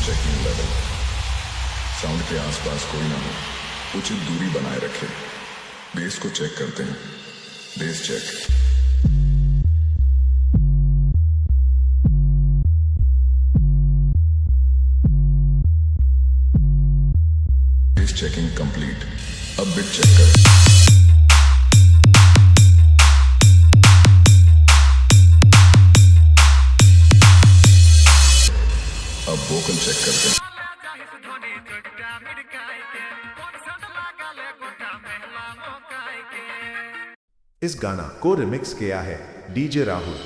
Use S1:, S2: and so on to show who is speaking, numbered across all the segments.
S1: Checking लेवल। Sound के आसपास कोई ना हो, उचित दूरी बनाए रखें। बेस को चेक करते हैं। Base check. Base checking complete. अब बिट चेक करें। अब वोकल चेक करते हैं।
S2: इस गाना को रिमिक्स किया है DJ Rahul.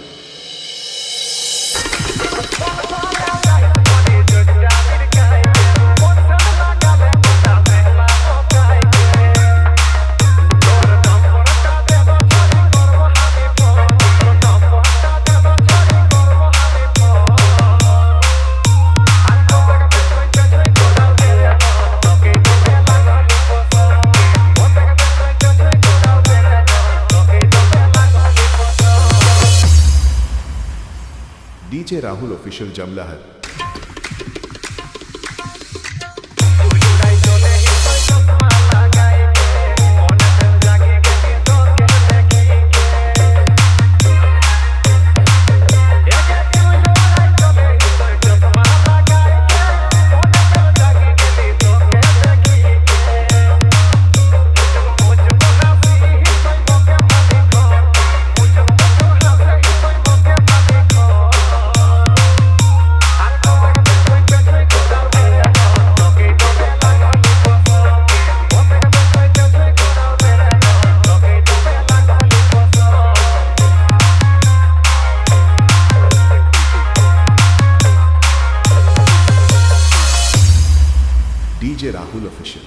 S2: DJ Rahul official जमलहर। DJ Rahul official.